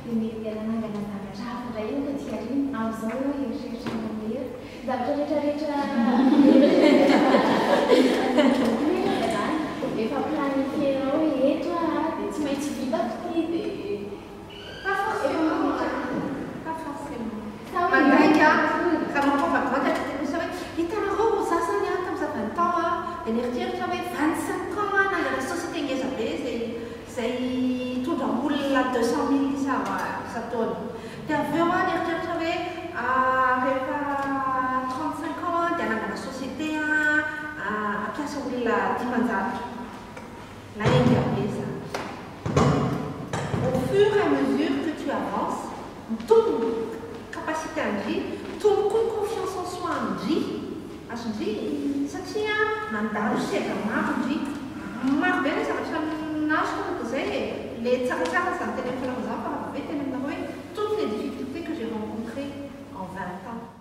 dia mety ananangana zavatra hafa indray io ka tsy ariana amin'izao eo eritreritra manery zavatra rehetrarehetra efa planifienao eto dia tsy maintsy vita toy dia mandraika raha mampavadivady atratelosa hoe hitanareo zasany a tamin'za 20 ans a dia nieritreritra hoe 25 ans a nangana société ngeza be zay tondra olona 200 000 isa-taona dia avy eo a nieritreritra hoe rehefa 35 ans dia nangana société ampiasa olona 500 la enga be za au fur et à mesure que tu avances ton capacité à agir, ton confiance en soi agir, satria mandalo seza maro ndry maro be le zavatra nasiko zay le tsaratsara zany tena efa lazafa avy tena aminareo hoe toutes les difficultés que j'ai rencontrées en 20 ans.